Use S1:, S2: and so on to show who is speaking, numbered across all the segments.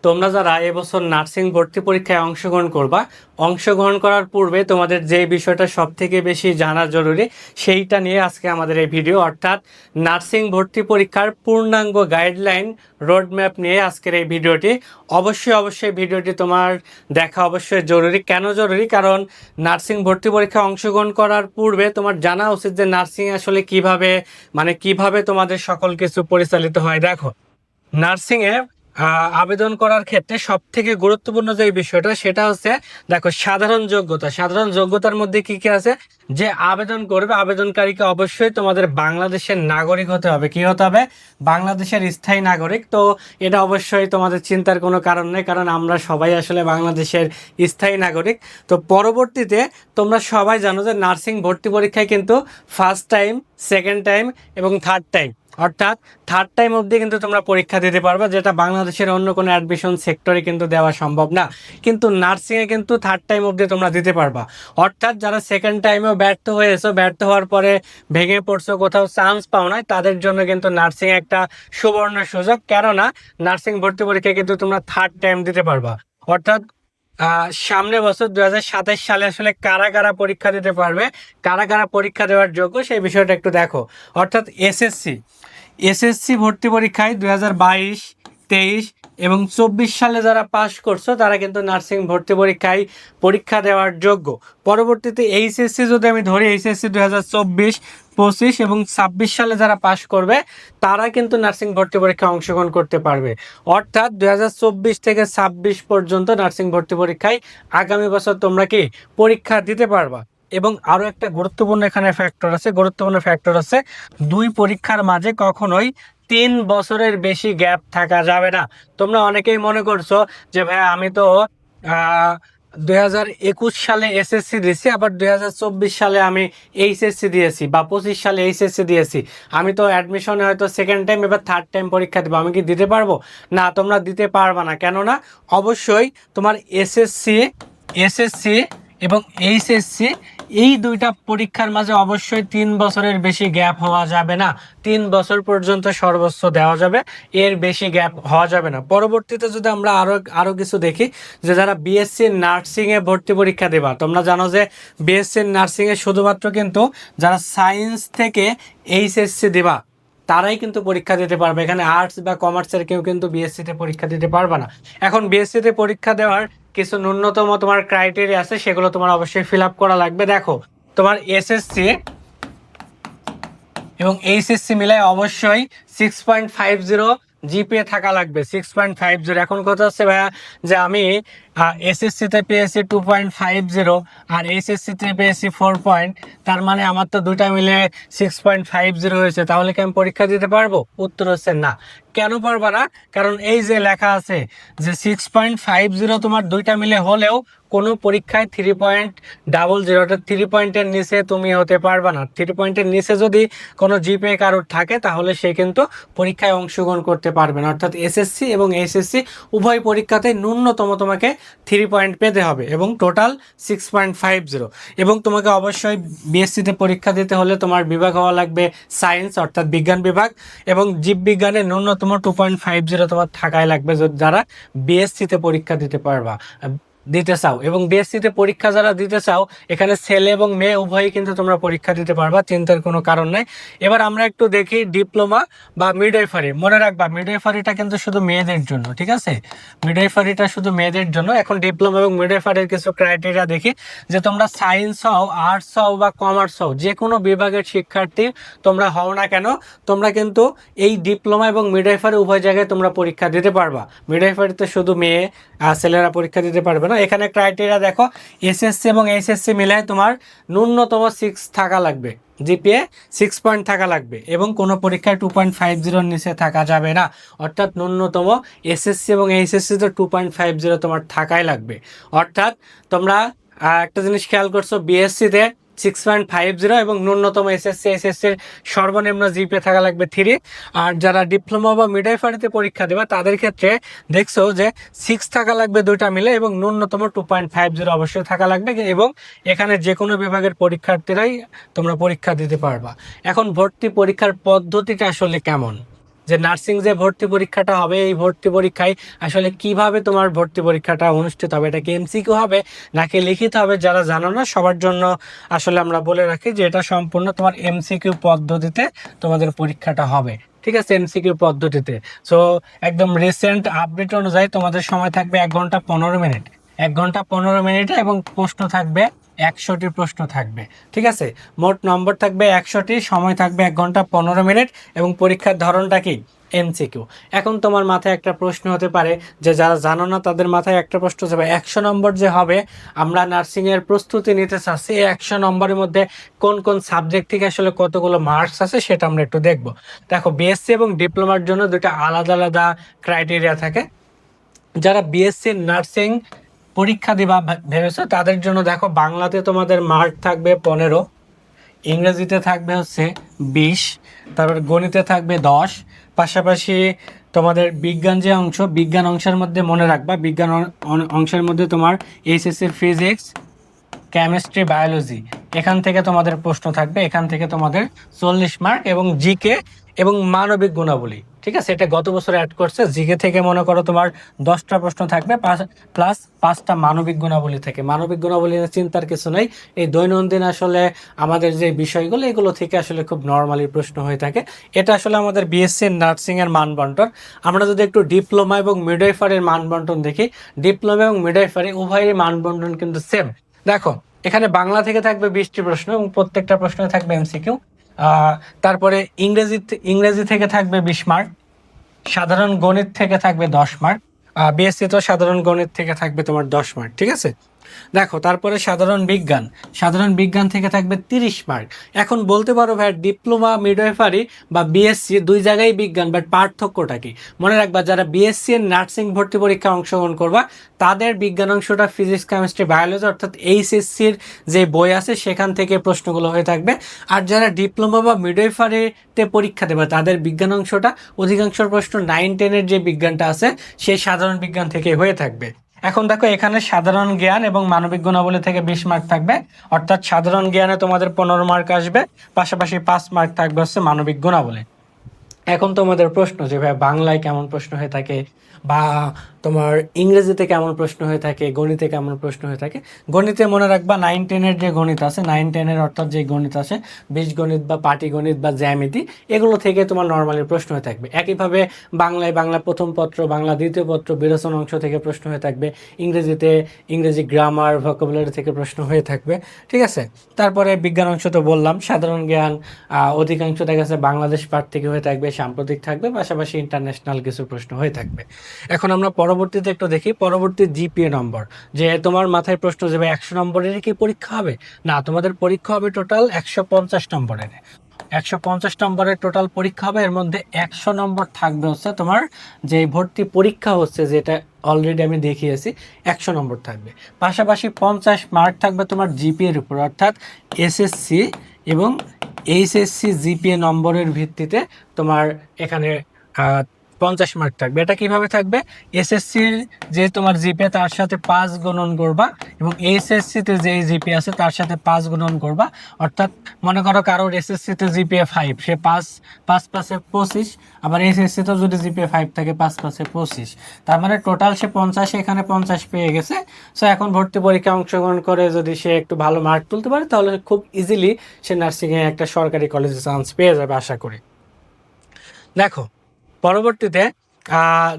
S1: তোমরা যারা এবছর নার্সিং ভর্তি পরীক্ষায় অংশগ্রহণ করবা, অংশগ্রহণ করার পূর্বে তোমাদের যে বিষয়টা সব থেকে বেশি জানা জরুরি সেইটা নিয়ে আজকে আমাদের এই ভিডিও, অর্থাৎ নার্সিং ভর্তি পরীক্ষার পূর্ণাঙ্গ গাইডলাইন রোডম্যাপ নিয়ে আজকের এই ভিডিওটি। অবশ্যই ভিডিওটি তোমার দেখা অবশ্যই জরুরি। কেন জরুরি? কারণ নার্সিং ভর্তি পরীক্ষায় অংশগ্রহণ করার পূর্বে তোমার জানা উচিত যে নার্সিং আসলে কিভাবে তোমাদের সকল কিছু পরিচালিত হয়। দেখো, নার্সিংয়ে আবেদন করার ক্ষেত্রে সব থেকে গুরুত্বপূর্ণ যে বিষয়টা সেটা হচ্ছে, দেখো, সাধারণ যোগ্যতার মধ্যে কি কি আছে? যে আবেদন করবে, আবেদনকারীকে অবশ্যই তোমাদের বাংলাদেশের নাগরিক হতে হবে। কি হতে হবে? বাংলাদেশের স্থায়ী নাগরিক। তো এটা অবশ্যই তোমাদের চিন্তার কোনো কারণ নেই, কারণ আমরা সবাই আসলে বাংলাদেশের স্থায়ী নাগরিক। তো পরবর্তীতে তোমরা সবাই জানো যে নার্সিং ভর্তি পরীক্ষায় কিন্তু ফার্স্ট টাইম, সেকেন্ড টাইম এবং থার্ড টাইম, অর্থাৎ থার্ড টাইম অবধি কিন্তু তোমরা পরীক্ষা দিতে পারবে, যেটা বাংলাদেশের অন্য কোনো অ্যাডমিশন সেক্টরে কিন্তু দেওয়া সম্ভব না। কিন্তু নার্সিংয়ে কিন্তু থার্ড টাইম অবধি তোমরা দিতে পারবা। অর্থাৎ যারা সেকেন্ড টাইমেও ব্যর্থ হয়েছো, ব্যর্থ হওয়ার পরে ভেঙে পড়ছো, কোথাও চান্স পাও না, তাদের জন্য কিন্তু নার্সিং একটা সুবর্ণ সুযোগ। কেননা নার্সিং ভর্তি পরীক্ষা কিন্তু তোমরা থার্ড টাইম দিতে পারবা। অর্থাৎ সামনে বছর 2027 সালে আসলে কারা কারা পরীক্ষা দিতে পারবে, কারা কারা পরীক্ষা দেওয়ার যোগ্য, সেই বিষয়টা একটু দেখো। অর্থাৎ এসএসসি ভর্তি পরীক্ষায় 2022, 23 এবং 24 সালে যারা পাশ করছো তারা কিন্তু নার্সিং ভর্তি পরীক্ষায় পরীক্ষা দেওয়ার যোগ্য। পরবর্তীতে এইচএসসি যদি আমি ধরি, এইচএসসি 2024, 25 এবং 26 সালে যারা পাশ করবে তারা কিন্তু নার্সিং ভর্তি পরীক্ষায় অংশগ্রহণ করতে পারবে। অর্থাৎ 2024 থেকে 26 পর্যন্ত নার্সিং ভর্তি পরীক্ষায় আগামী বছর তোমরা কি পরীক্ষা দিতে পারবা। এবং আরও একটা গুরুত্বপূর্ণ ফ্যাক্টর আছে, দুই পরীক্ষার মাঝে কখনোই 3 বছরের বেশি গ্যাপ থাকা যাবে না। তোমরা অনেকেই মনে করছো যে ভাই, আমি তো 2021 সালে এসএসসি দিয়েছি, আবার 2024 সালে আমি এইচএসসি দিয়েছি, বা 25 সালে এইচএসসি দিয়েছি, আমি তো অ্যাডমিশনে হয়তো সেকেন্ড টাইম এবার থার্ড টাইম পরীক্ষা দেবো, আমি কি দিতে পারবো? না, তোমরা দিতে পারবা না। কেননা অবশ্যই তোমার এসএসসি এবং এইচএসসি, এই দুইটা পরীক্ষার মাঝে অবশ্যই 3 বছরের বেশি গ্যাপ হওয়া যাবে না। 3 বছর পর্যন্ত সর্বোচ্চ দেওয়া যাবে, এর বেশি গ্যাপ হওয়া যাবে না। পরবর্তীতে যদি আমরা আরো কিছু দেখি, যে যারা বিএসসি নার্সিংয়ে ভর্তি পরীক্ষা দেবা, তোমরা জানো যে বিএসসি নার্সিংয়ে শুধুমাত্র কিন্তু যারা সায়েন্স থেকে এইচএসসি দেবা তারাই কিন্তু পরীক্ষা দিতে পারবে। এখানে আর্টস বা কমার্সের কেউ কিন্তু বিএসসিতে পরীক্ষা দিতে পারবে না। এখন বিএসসিতে পরীক্ষা দেওয়ার কিছু ন্যূনতম তোমার ক্রাইটেরিয়া আছে, সেগুলো তোমার অবশ্যই ফিল আপ করা লাগবে। দেখো, তোমার এসএসসি এবং এইচএসসি মিলায় অবশ্যই 6.50 জিপিএ থাকা লাগবে। 6.50। এখন কথা হচ্ছে ভাইয়া, যে আমি এসএসসিতে পেয়েছি 2.50 আর এইচএসসিতে পেয়েছি 4 পয়েন্ট, তার মানে আমার তো দুইটা মিলে 6.50 হয়েছে, তাহলে কি আমি পরীক্ষা দিতে পারবো? উত্তর হচ্ছে না। কেন পারবা না? কারণ এই যে লেখা আছে যে 6.50 তোমার দুইটা মিলে হলেও কোনো পরীক্ষায় 3.00, অর্থাৎ 3 পয়েন্টের নিচে তুমি হতে পারবা না। 3 পয়েন্টের নিচে যদি কোনো জিপিএ কারোর থাকে তাহলে সে কিন্তু পরীক্ষায় অংশগ্রহণ করতে পারবে না। অর্থাৎ এসএসসি এবং এইচএসসি উভয় পরীক্ষাতে ন্যূনতম তোমাকে 3 পয়েন্ট পেতে হবে এবং টোটাল 6.50। এবং তোমাকে অবশ্যই বিএসসিতে পরীক্ষা দিতে হলে তোমার বিভাগ হওয়া লাগবে সায়েন্স, অর্থাৎ বিজ্ঞান বিভাগ, এবং জীববিজ্ঞানে ন্যূনতম 2.50 তোমার থাকাই লাগবে যারা বিএসসিতে পরীক্ষা দিতে চাও। এবং বিএসসিতে পরীক্ষা যারা দিতে চাও, এখানে ছেলে এবং মেয়ে উভয়ই কিন্তু তোমরা পরীক্ষা দিতে পারবা, চিন্তার কোনো কারণ নেই। এবার আমরা একটু দেখি ডিপ্লোমা বা মিডওয়াইফারি। মনে রাখবা, মিডওয়াইফারিটা কিন্তু শুধু মেয়েদের জন্য, ঠিক আছে? মিডওয়াইফারিটা শুধু মেয়েদের জন্য। এখন ডিপ্লোমা এবং মিডওয়াইফারির কিছু ক্রাইটেরিয়া দেখি, যে তোমরা সায়েন্স হও, আর্টস হও বা কমার্স হও, যে কোনো বিভাগের শিক্ষার্থী তোমরা হও না কেন, তোমরা কিন্তু এই ডিপ্লোমা এবং মিডওয়াইফারি উভয় জায়গায় তোমরা পরীক্ষা দিতে পারবা। মিডওয়াইফারিতে শুধু মেয়ে ছেলেরা পরীক্ষা দিতে পারবে না। এখানে ক্রাইটেরিয়া দেখো, এসএসসি এবং এইচএসসি মিলায় তোমার ন্যূনতম 6 থাকা লাগবে, জিপিএ 6 পয়েন্ট থাকা লাগবে, এবং কোনো পরীক্ষায় 2.50 নিচে থাকা যাবে না। অর্থাৎ ন্যূনতম এসএসসি এবং এইচএসসিতে 2.50 তোমার থাকাই লাগবে। অর্থাৎ তোমরা একটা জিনিস খেয়াল করছো, বিএসসিতে 6.50 এবং ন্যূনতম এসএসসির সর্বনিম্ন জিপিএ থাকা লাগবে 3। আর যারা ডিপ্লোমা বা মিডওয়াইফারিতে পরীক্ষা দেবা তাদের ক্ষেত্রে দেখছো যে 6 থাকা লাগবে দুইটা মিলে, এবং ন্যূনতম 2.50 অবশ্যই থাকা লাগবে। এবং এখানে যে কোনো বিভাগের পরীক্ষার্থীরাই তোমরা পরীক্ষা দিতে পারবা। এখন ভর্তি পরীক্ষার পদ্ধতিটা আসলে কেমন? যে নার্সিং যে ভর্তি পরীক্ষাটা হবে, এই ভর্তি পরীক্ষায় আসলে কিভাবে তোমার ভর্তি পরীক্ষাটা অনুষ্ঠিত হবে, এটা কি এমসিকিউ হবে নাকি লিখিত হবে, যারা জানো না সবার জন্য আসলে আমরা বলে রাখি যে এটা সম্পূর্ণ তোমার এমসিকিউ পদ্ধতিতে তোমাদের পরীক্ষাটা হবে। ঠিক আছে, এমসিকিউ পদ্ধতিতে। সো একদম রিসেন্ট আপডেট অনুযায়ী তোমাদের সময় থাকবে 1 ঘন্টা 15 মিনিট, 1 ঘন্টা 15 মিনিটে, এবং প্রশ্ন থাকবে 100টি প্রশ্ন থাকবে। ঠিক আছে, মোট নম্বর থাকবে 100টি, সময় থাকবে 1 ঘন্টা 15 মিনিট, এবং পরীক্ষার ধরনটা কি এমসিকিউ। এখন তোমার মাথায় একটা প্রশ্ন হতে পারে যে যারা জানো না তাদের মাথায় একটা প্রশ্ন যাবে, 100 নম্বর যে হবে, আমরা নার্সিংয়ের প্রস্তুতি নিতে চাচ্ছি, এই 100 নম্বরের মধ্যে কোন কোন সাবজেক্ট থেকে আসলে কতগুলো মার্কস আছে সেটা আমরা একটু দেখব। দেখো, বিএসসি এবং ডিপ্লোমার জন্য দুটো আলাদা আলাদা ক্রাইটেরিয়া থাকে। যারা বিএসসি নার্সিং পরীক্ষা দিবা ভেবেছো তাদের জন্য দেখো, বাংলাতে তোমাদের মার্ক থাকবে 15, ইংরেজিতে থাকবে হচ্ছে 20, তারপর গণিতে থাকবে 10, পাশাপাশি তোমাদের বিজ্ঞান যে অংশ, বিজ্ঞান অংশের মধ্যে মনে রাখবা, বিজ্ঞান অংশের মধ্যে তোমার এইচএসসি ফিজিক্স, কেমিস্ট্রি, বায়োলজি, এখান থেকে তোমাদের প্রশ্ন থাকবে, এখান থেকে তোমাদের 40 মার্ক, এবং জিকে এবং মানবিক গুণাবলী। ঠিক আছে, এটা গত বছর অ্যাড করছে। জিকে থেকে মনে করো তোমার 10টা প্রশ্ন থাকবে, প্লাস 5টা মানবিক গুণাবলী থেকে। মানবিক গুণাবলী নিয়ে চিন্তার কিছু নেই, এই দৈনন্দিন আসলে আমাদের যে বিষয়গুলো এগুলো থেকে আসলে খুব নর্মালি প্রশ্ন হয়ে থাকে। এটা আসলে আমাদের বিএসসি নার্সিং এর মানবন্টন। আমরা যদি একটু ডিপ্লোমা এবং মিডওয়াইফারির মানবন্টন দেখি, ডিপ্লোমা এবং মিডওয়াইফারি উভয়েরই মানবন্টন কিন্তু সেম। দেখো, এখানে বাংলা থেকে থাকবে 20টি প্রশ্ন, এবং প্রত্যেকটা প্রশ্নে থাকবে এমসিকিউ। তারপরে ইংরেজি থেকে থাকবে 20 মার্ক, সাধারণ গণিত থেকে থাকবে 10 মার্ক, বিএসসি তো সাধারণ গণিত থেকে থাকবে তোমার 10 মার্ক। ঠিক আছে, দেখো, তারপরে সাধারণ বিজ্ঞান থেকে থাকবে 30 মার্ক। এখন বলতে পারো ভাই, ডিপ্লোমা মিডওয়াইফারি বা বিএসসি দুই জায়গায় বিজ্ঞান, বাট পার্থক্যটা কি? মনে রাখবা, যারা বিএসসি এর নার্সিং ভর্তি পরীক্ষায় অংশগ্রহণ করবা তাদের বিজ্ঞান অংশটা ফিজিক্স, কেমিস্ট্রি, বায়োলজি, অর্থাৎ এইচএসসির যে বই আছে সেখান থেকে প্রশ্নগুলো হয়ে থাকবে। আর যারা ডিপ্লোমা বা মিডওয়াইফারিতে পরীক্ষা দেবে তাদের বিজ্ঞান অংশটা অধিকাংশ প্রশ্ন 9-10-এর যে বিজ্ঞানটা আছে সেই সাধারণ বিজ্ঞান থেকে হয়ে থাকবে। এখন দেখো, এখানে সাধারণ জ্ঞান এবং মানবিক গুণাবলী থেকে 20 মার্ক থাকবে, অর্থাৎ সাধারণ জ্ঞানে তোমাদের 15 মার্ক আসবে, পাশাপাশি 5 মার্ক থাকবে হচ্ছে মানবিক গুণাবলী। এখন তোমাদের প্রশ্ন যে ভাই বাংলায় কেমন প্রশ্ন হয়ে থাকে, বা তোমার ইংরেজিতে কেমন প্রশ্ন হয়ে থাকে, গণিতে কেমন প্রশ্ন হয়ে থাকে। গণিতে মনে রাখবা 9-10-এর যে গণিত আছে, 9-10-এর অর্থাৎ যে গণিত আছে, বীজগণিত বা পাটিগণিত বা জ্যামিতি, এগুলো থেকে তোমার নর্মালি প্রশ্ন হয়ে থাকবে। একইভাবে বাংলায় বাংলা প্রথম পত্র, বাংলা দ্বিতীয় পত্র, বিরোচন অংশ থেকে প্রশ্ন হয়ে থাকবে। ইংরেজিতে ইংরেজি গ্রামার, ভোকাবুলারি থেকে প্রশ্ন হয়ে থাকবে। ঠিক আছে, তারপরে বিজ্ঞান অংশ তো বললাম, সাধারণ জ্ঞান অধিকাংশ দেখা যাচ্ছে বাংলাদেশ পাঠ থেকে হয়ে থাকবে, সাম্প্রতিক থাকবে, পাশাপাশি ইন্টারন্যাশনাল কিছু প্রশ্ন হয়ে থাকবে। এখন আমরা পরবর্তীতে একটু দেখি, পরবর্তী জিপিএ নম্বর। যে তোমার মাথায় প্রশ্ন যাবে 100 নম্বরের কি পরীক্ষা হবে? না, তোমাদের পরীক্ষা হবে টোটাল 150 নম্বরের। 150 নম্বরের টোটাল পরীক্ষা হবে, এর মধ্যে 100 নম্বর থাকবে হচ্ছে তোমার যে ভর্তি পরীক্ষা হচ্ছে, যেটা অলরেডি আমি দেখিয়েছি, 100 নম্বর থাকবে। পাশাপাশি 50 মার্ক থাকবে তোমার জিপিএর উপর, অর্থাৎ এসএসসি এবং এইচএসসি জিপিএ নম্বরের ভিত্তিতে তোমার এখানে 50 মার্ক থাকবে। এটা কিভাবে থাকবে? এসএসসির যে তোমার জিপিএ তার সাথে 5 গুণন করবা, এবং এইচএসসিতে যে জিপিএ আছে তার সাথে 5 গুণন করবা। অর্থাৎ মনে করো কারোর এসএসসিতে জিপিএ 5, সে 5 25, আবার এইচএসসিতেও যদি জিপিএ 5 থাকে 5 25, তার মানে টোটাল সে 50, এখানে 50 পেয়ে গেছে। সো এখন ভর্তি পরীক্ষায় অংশগ্রহণ করে যদি সে একটু ভালো মার্ক তুলতে পারে তাহলে খুব ইজিলি সে নার্সিংয়ে একটা সরকারি কলেজে চান্স পেয়ে যাবে আশা করি। দেখো, পরবর্তীতে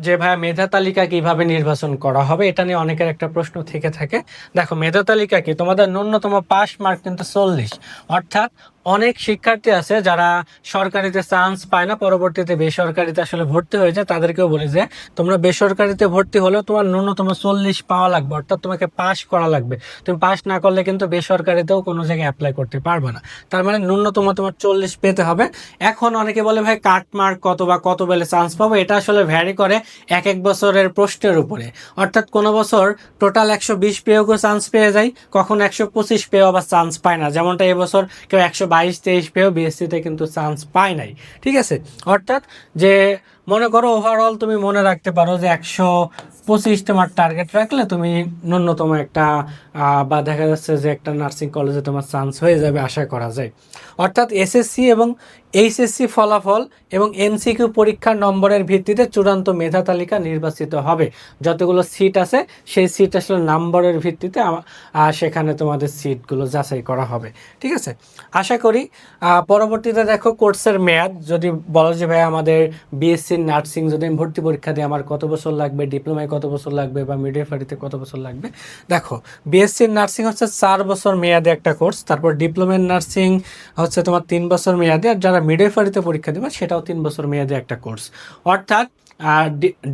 S1: যে ভাইয়া মেধা তালিকা কিভাবে নির্বাচন করা হবে, এটা নিয়ে অনেকের একটা প্রশ্ন থেকে থাকে। দেখো, মেধা তালিকা কি, তোমাদের ন্যূনতম পাস মার্ক কিন্তু 40, অর্থাৎ অনেক শিক্ষার্থী আছে যারা সরকারিতে চান্স পায় না, পরবর্তীতে বেসরকারিতে আসলে ভর্তি হয়ে যায়। তাদেরকেও বলি যে তোমরা বেসরকারিতে ভর্তি হলেও তোমার ন্যূনতম 40 পাওয়া লাগবে, অর্থাৎ তোমাকে পাস করা লাগবে। তুমি পাস না করলে কিন্তু বেসরকারিতেও কোনো জায়গায় অ্যাপ্লাই করতে পারবে না। তার মানে ন্যূনতম তোমার 40 পেতে হবে। এখন অনেকে বলে ভাই কাট মার্ক কত বা কত পেলে চান্স পাবো, এটা আসলে ভ্যারি করে এক এক বছরের প্রশ্নের উপরে। অর্থাৎ কোনো বছর টোটাল 120 পেয়েও কেউ চান্স পেয়ে যায়, কখন 125 পেয়েও আবার চান্স পায় না, যেমনটা এবছর কেউ 122-23 পেয়েও বিএসসিতে কিন্তু চান্স পায় নাই। ঠিক আছে, অর্থাৎ যে মনে করো ওভারঅল তুমি মনে রাখতে পারো যে 25 তোমার টার্গেট রাখলে তুমি ন্যূনতম একটা বা দেখা যাচ্ছে যে একটা নার্সিং কলেজে তোমার চান্স হয়ে যাবে আশা করা যায়। অর্থাৎ এসএসসি এবং এইচএসসি ফলাফল এবং এমসিকিউ পরীক্ষার নম্বরের ভিত্তিতে চূড়ান্ত মেধা তালিকা নির্বাচিত হবে। যতগুলো সিট আছে সেই সিট আসলে নম্বরের ভিত্তিতে সেখানে তোমাদের সিটগুলো যাচাই করা হবে। ঠিক আছে, আশা করি পরবর্তীতে দেখো কোর্সের মেয়াদ যদি বলো যে ভাই আমাদের বিএসসি নার্সিং যদি আমি ভর্তি পরীক্ষা দিই আমার কত বছর লাগবে, ডিপ্লোমায় কত বছর লাগবে বা মিডওয়াইফারিতে কত বছর লাগবে। দেখো বিএসসি নার্সিং হচ্ছে 4 বছর মেয়াদে একটা কোর্স, তারপর ডিপ্লোমা নার্সিং হচ্ছে তোমার 3 বছর মেয়াদে, আর যারা মিডওয়াইফারিতে পরীক্ষা দেবে সেটাও 3 বছর মেয়াদে একটা কোর্স। অর্থাৎ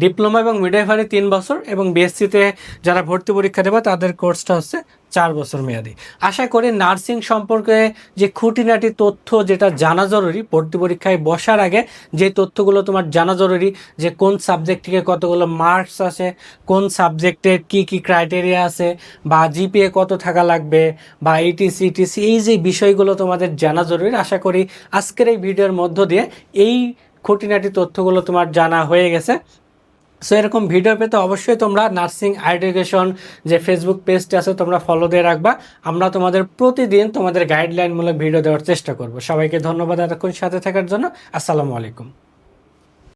S1: ডিপ্লোমা এবং মিডওয়াইফারি 3 বছর এবং বিএসসিতে যারা ভর্তি পরীক্ষা দেবে তাদের কোর্সটা হচ্ছে 4 বছর মেয়াদি। আশা করি নার্সিং সম্পর্কে যে খুঁটিনাটি তথ্য যেটা জানা জরুরি ভর্তি পরীক্ষায় বসার আগে, যে তথ্যগুলো তোমার জানা জরুরি, যে কোন সাবজেক্ট থেকে কতগুলো মার্কস আছে, কোন সাবজেক্টের কি কি ক্রাইটেরিয়া আছে, বা জিপিএ কত থাকা লাগবে, বা ইটিসি এই যে বিষয়গুলো তোমাদের জানা জরুরি। আশা করি আজকের এই ভিডিওর মধ্য দিয়ে এই খুঁটিনাটি তথ্যগুলো তোমার জানা হয়ে গেছে। সো এরকম ভিডিও পেতে অবশ্যই তোমরা নার্সিং এডুকেশন যে ফেসবুক পেজটা আছে তোমরা ফলো দিয়ে রাখবা। আমরা তোমাদের প্রতিদিন তোমাদের গাইডলাইনমূলক ভিডিও দেওয়ার চেষ্টা করব। সবাইকে ধন্যবাদ এতক্ষণ সাথে থাকার জন্য। আসসালামু আলাইকুম।